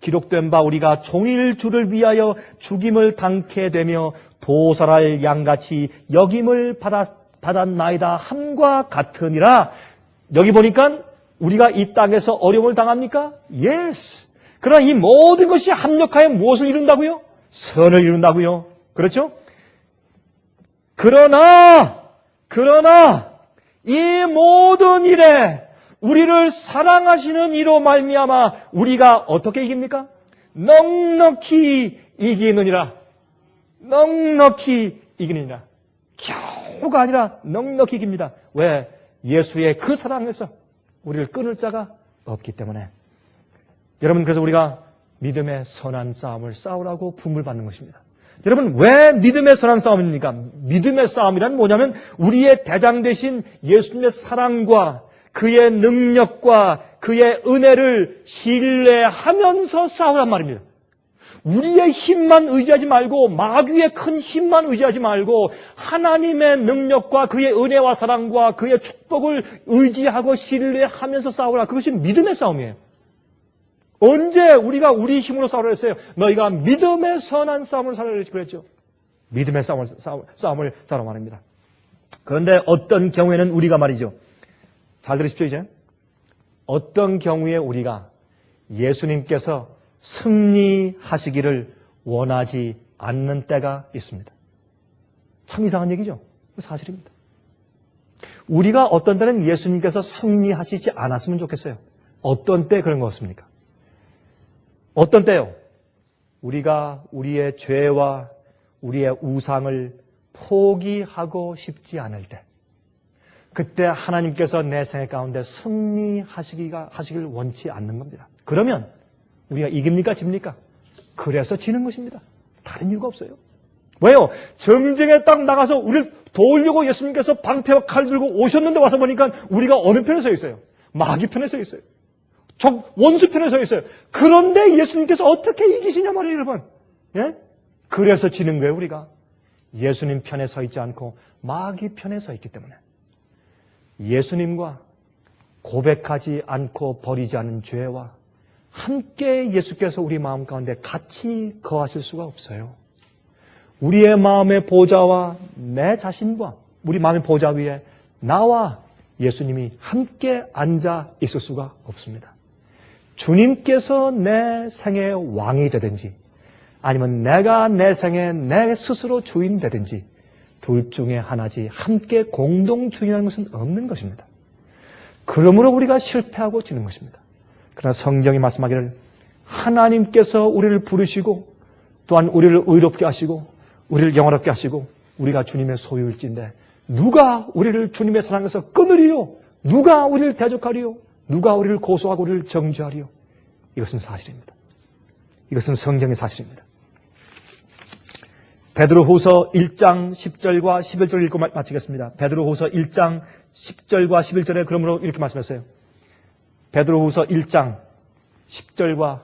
기록된 바 우리가 종일 주를 위하여 죽임을 당케 되며 도살할 양같이 역임을 받았나이다 함과 같으니라. 여기 보니까 우리가 이 땅에서 어려움을 당합니까? Yes. 그러나 이 모든 것이 합력하여 무엇을 이룬다고요? 선을 이룬다고요. 그렇죠? 그러나 이 모든 일에 우리를 사랑하시는 이로 말미암아 우리가 어떻게 이깁니까? 넉넉히 이기느니라. 넉넉히 이기느니라. 겨우가 아니라 넉넉히 이깁니다. 왜? 예수의 그 사랑에서 우리를 끊을 자가 없기 때문에. 여러분, 그래서 우리가 믿음의 선한 싸움을 싸우라고 부름을 받는 것입니다. 여러분, 왜 믿음의 선한 싸움입니까? 믿음의 싸움이란 뭐냐면 우리의 대장 되신 예수님의 사랑과 그의 능력과 그의 은혜를 신뢰하면서 싸우란 말입니다. 우리의 힘만 의지하지 말고 마귀의 큰 힘만 의지하지 말고 하나님의 능력과 그의 은혜와 사랑과 그의 축복을 의지하고 신뢰하면서 싸우라. 그것이 믿음의 싸움이에요. 언제 우리가 우리 힘으로 싸우라 했어요? 너희가 믿음의 선한 싸움을 싸우라 그랬죠. 믿음의 싸움을 싸우라 말입니다. 그런데 어떤 경우에는 우리가 말이죠. 잘 들으십시오 이제. 어떤 경우에 우리가 예수님께서 승리하시기를 원하지 않는 때가 있습니다. 참 이상한 얘기죠. 사실입니다. 우리가 어떤 때는 예수님께서 승리하시지 않았으면 좋겠어요. 어떤 때 그런 것 같습니까? 어떤 때요? 우리가 우리의 죄와 우리의 우상을 포기하고 싶지 않을 때. 그때 하나님께서 내 생애 가운데 승리하시길 원치 않는 겁니다. 그러면 우리가 이깁니까? 집니까? 그래서 지는 것입니다. 다른 이유가 없어요. 왜요? 정쟁에 딱 나가서 우리를 도우려고 예수님께서 방패와 칼 들고 오셨는데 와서 보니까 우리가 어느 편에 서 있어요? 마귀 편에 서 있어요. 원수 편에 서 있어요. 그런데 예수님께서 어떻게 이기시냐 말이에요, 여러분. 예? 그래서 지는 거예요, 우리가. 예수님 편에 서 있지 않고 마귀 편에 서 있기 때문에. 예수님과 고백하지 않고 버리지 않은 죄와 함께 예수께서 우리 마음 가운데 같이 거하실 수가 없어요. 우리의 마음의 보좌와 내 자신과 우리 마음의 보좌 위에 나와 예수님이 함께 앉아 있을 수가 없습니다. 주님께서 내 생의 왕이 되든지 아니면 내가 내 생에 내 스스로 주인 되든지 둘 중에 하나지 함께 공동 주인하는 것은 없는 것입니다. 그러므로 우리가 실패하고 지는 것입니다. 그러나 성경이 말씀하기를 하나님께서 우리를 부르시고 또한 우리를 의롭게 하시고 우리를 영화롭게 하시고 우리가 주님의 소유일진데 누가 우리를 주님의 사랑에서 끊으리요? 누가 우리를 대적하리요? 누가 우리를 고소하고 우리를 정죄하리요? 이것은 사실입니다. 이것은 성경의 사실입니다. 베드로후서 1장 10절과 11절을 읽고 마치겠습니다. 베드로후서 1장 10절과 11절에 그러므로 이렇게 말씀했어요. 베드로후서 1장 10절과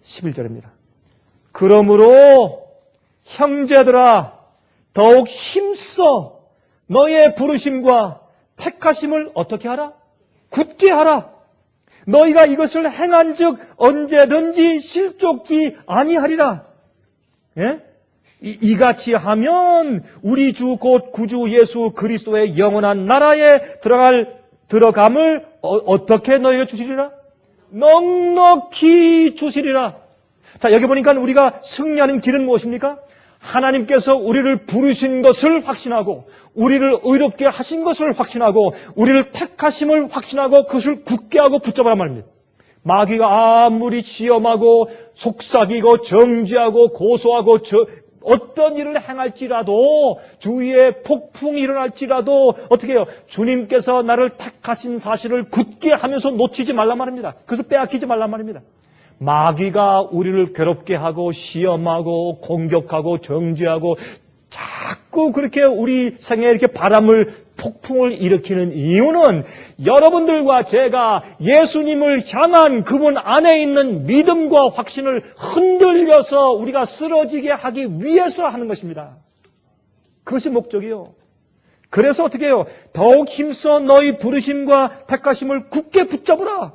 11절입니다. 그러므로 형제들아 더욱 힘써 너의 부르심과 택하심을 어떻게 하라? 굳게 하라. 너희가 이것을 행한즉 언제든지 실족지 아니하리라. 예? 이같이 하면 우리 주 곧 구주 예수 그리스도의 영원한 나라에 들어감을 어떻게 너희가 주시리라? 넉넉히 주시리라. 자, 여기 보니까 우리가 승리하는 길은 무엇입니까? 하나님께서 우리를 부르신 것을 확신하고 우리를 의롭게 하신 것을 확신하고 우리를 택하심을 확신하고 그것을 굳게 하고 붙잡으란 말입니다. 마귀가 아무리 시험하고 속삭이고 정죄하고 고소하고 어떤 일을 행할지라도 주위에 폭풍이 일어날지라도 어떻게 해요? 주님께서 나를 택하신 사실을 굳게 하면서 놓치지 말란 말입니다. 그래서 빼앗기지 말란 말입니다. 마귀가 우리를 괴롭게 하고 시험하고 공격하고 정죄하고 자꾸 그렇게 우리 생에 이렇게 폭풍을 일으키는 이유는 여러분들과 제가 예수님을 향한 그분 안에 있는 믿음과 확신을 흔들려서 우리가 쓰러지게 하기 위해서 하는 것입니다. 그것이 목적이요. 그래서 어떻게 해요? 더욱 힘써 너희 부르심과 택하심을 굳게 붙잡으라.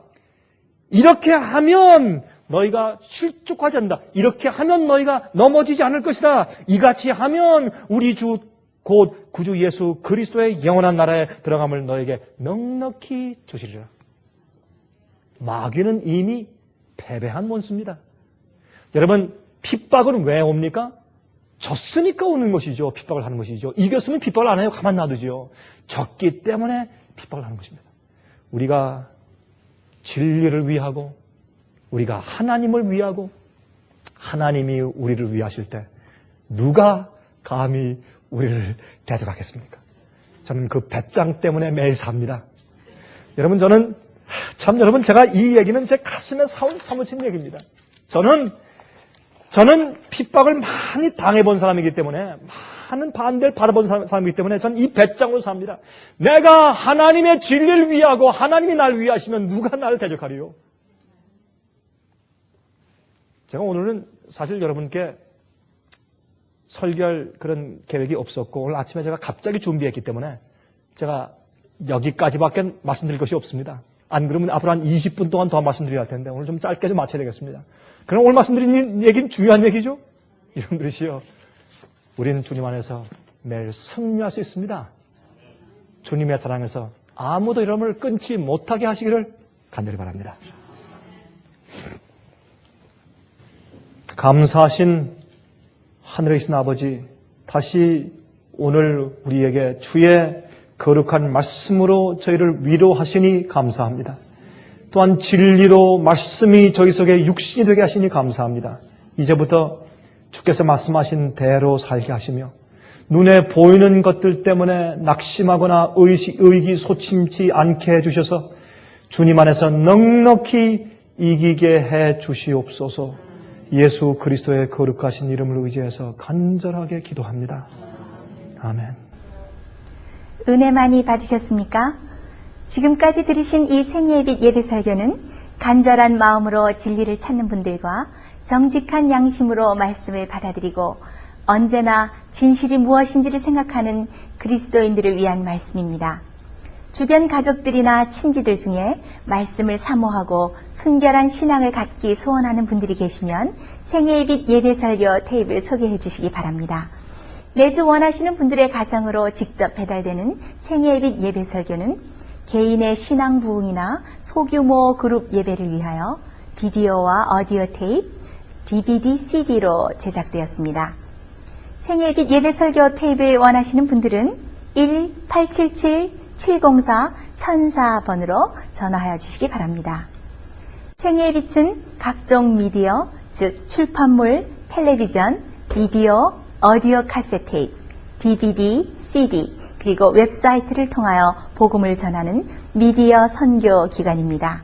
이렇게 하면 너희가 실족하지 않는다. 이렇게 하면 너희가 넘어지지 않을 것이다. 이같이 하면 우리 주 곧 구주 예수 그리스도의 영원한 나라에 들어감을 너에게 넉넉히 주시리라. 마귀는 이미 패배한 원수입니다. 여러분, 핍박은 왜 옵니까? 졌으니까 오는 것이죠. 핍박을 하는 것이죠. 이겼으면 핍박을 안 해요. 가만 놔두죠. 졌기 때문에 핍박을 하는 것입니다. 우리가 진리를 위하고 우리가 하나님을 위하고 하나님이 우리를 위하실 때 누가 감히 우리를 대적하겠습니까? 저는 그 배짱 때문에 매일 삽니다. 여러분, 여러분, 제가 이 얘기는 제 가슴에 사무친 얘기입니다. 저는 핍박을 많이 당해본 사람이기 때문에, 많은 반대를 받아본 사람이기 때문에, 저는 이 배짱으로 삽니다. 내가 하나님의 진리를 위하고 하나님이 날 위하시면 누가 나를 대적하리요? 제가 오늘은 사실 여러분께 설교할 그런 계획이 없었고 오늘 아침에 제가 갑자기 준비했기 때문에 제가 여기까지밖에 말씀드릴 것이 없습니다. 안 그러면 앞으로 한 20분 동안 더 말씀드려야 할 텐데 오늘 좀 짧게 좀 마쳐야 되겠습니다. 그럼 오늘 말씀드린 얘기는 중요한 얘기죠. 여러분들이시여, 우리는 주님 안에서 매일 승리할 수 있습니다. 주님의 사랑에서 아무도 여러분을 끊지 못하게 하시기를 간절히 바랍니다. 감사하신 하늘에 계신 아버지, 다시 오늘 우리에게 주의 거룩한 말씀으로 저희를 위로하시니 감사합니다. 또한 진리로 말씀이 저희 속에 육신이 되게 하시니 감사합니다. 이제부터 주께서 말씀하신 대로 살게 하시며 눈에 보이는 것들 때문에 낙심하거나 의기소침치 않게 해주셔서 주님 안에서 넉넉히 이기게 해 주시옵소서. 예수 그리스도의 거룩하신 이름을 의지해서 간절하게 기도합니다. 아멘. 은혜 많이 받으셨습니까? 지금까지 들으신 이 생애빛 예배 설교는 간절한 마음으로 진리를 찾는 분들과 정직한 양심으로 말씀을 받아들이고 언제나 진실이 무엇인지를 생각하는 그리스도인들을 위한 말씀입니다. 주변 가족들이나 친지들 중에 말씀을 사모하고 순결한 신앙을 갖기 소원하는 분들이 계시면 생애빛 예배 설교 테이프를 소개해 주시기 바랍니다. 매주 원하시는 분들의 가정으로 직접 배달되는 생애빛 예배 설교는 개인의 신앙 부흥이나 소규모 그룹 예배를 위하여 비디오와 오디오 테이프, DVD, CD로 제작되었습니다. 생애빛 예배 설교 테이프를 원하시는 분들은 1-877-704-1004번으로 전화하여 주시기 바랍니다. 생애빛은 각종 미디어, 즉 출판물, 텔레비전, 비디오, 오디오 카세트 테이프, DVD, CD, 그리고 웹사이트를 통하여 복음을 전하는 미디어 선교 기관입니다.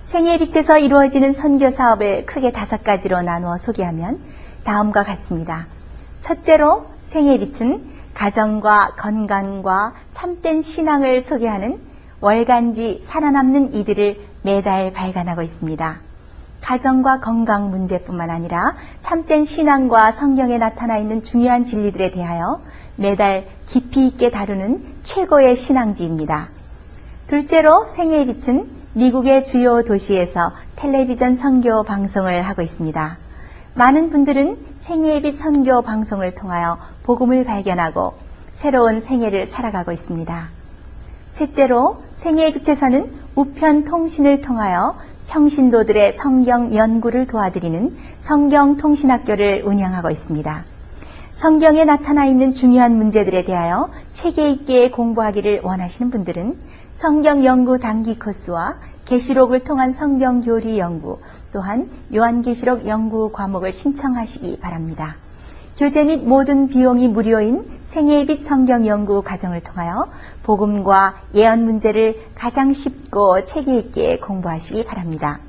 생애의 빛에서 이루어지는 선교 사업을 크게 5가지로 나누어 소개하면 다음과 같습니다. 첫째로 생애의 빛은 가정과 건강과 참된 신앙을 소개하는 월간지 살아남는 이들을 매달 발간하고 있습니다. 가정과 건강 문제뿐만 아니라 참된 신앙과 성경에 나타나 있는 중요한 진리들에 대하여 매달 깊이 있게 다루는 최고의 신앙지입니다. 둘째로 생애의 빛은 미국의 주요 도시에서 텔레비전 선교 방송을 하고 있습니다. 많은 분들은 생애의 빛 선교 방송을 통하여 복음을 발견하고 새로운 생애를 살아가고 있습니다. 셋째로 생애의 빛에서는 우편 통신을 통하여 평신도들의 성경 연구를 도와드리는 성경통신학교를 운영하고 있습니다. 성경에 나타나 있는 중요한 문제들에 대하여 체계 있게 공부하기를 원하시는 분들은 성경 연구 단기 코스와 계시록을 통한 성경 교리 연구, 또한 요한계시록 연구 과목을 신청하시기 바랍니다. 교재 및 모든 비용이 무료인 생애의 빛 성경 연구 과정을 통하여 복음과 예언 문제를 가장 쉽고 체계 있게 공부하시기 바랍니다.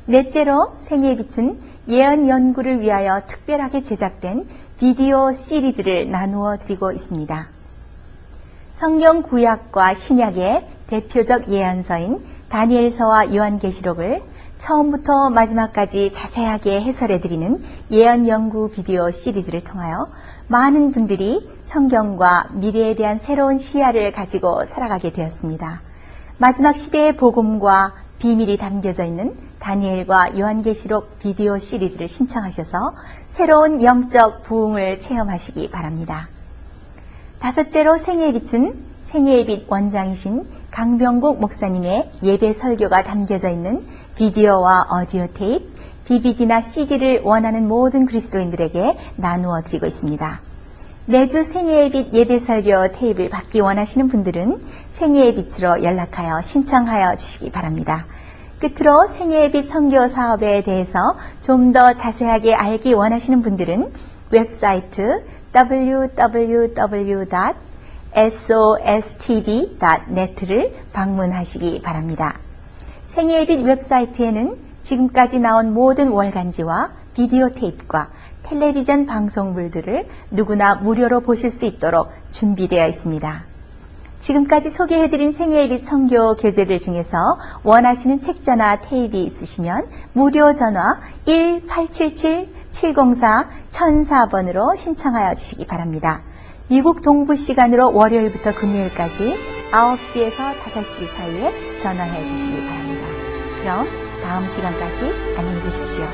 넷째로 생애의 빛은 예언 연구를 위하여 특별하게 제작된 비디오 시리즈를 나누어 드리고 있습니다. 성경 구약과 신약의 대표적 예언서인 다니엘서와 요한계시록을 처음부터 마지막까지 자세하게 해설해 드리는 예언 연구 비디오 시리즈를 통하여 많은 분들이 성경과 미래에 대한 새로운 시야를 가지고 살아가게 되었습니다. 마지막 시대의 복음과 비밀이 담겨져 있는 다니엘과 요한계시록 비디오 시리즈를 신청하셔서 새로운 영적 부흥을 체험하시기 바랍니다. 다섯째로 생애의 빛은 생애의 빛 원장이신 강병국 목사님의 예배 설교가 담겨져 있는 비디오와 오디오 테이프, DVD나 CD를 원하는 모든 그리스도인들에게 나누어 드리고 있습니다. 매주 생애의 빛 예배 설교 테이프를 받기 원하시는 분들은 생애의 빛으로 연락하여 신청하여 주시기 바랍니다. 끝으로 생애의 빛 선교 사업에 대해서 좀 더 자세하게 알기 원하시는 분들은 웹사이트 www.sostv.net를 방문하시기 바랍니다. 생애의 빛 웹사이트에는 지금까지 나온 모든 월간지와 비디오 테이프과 텔레비전 방송물들을 누구나 무료로 보실 수 있도록 준비되어 있습니다. 지금까지 소개해드린 생애의 빛 선교 교재들 중에서 원하시는 책자나 테이프 있으시면 무료 전화 1877-704-1004번으로 신청하여 주시기 바랍니다. 미국 동부 시간으로 월요일부터 금요일까지 9시에서 5시 사이에 전화해 주시기 바랍니다. 그럼 다음 시간까지 안녕히 계십시오.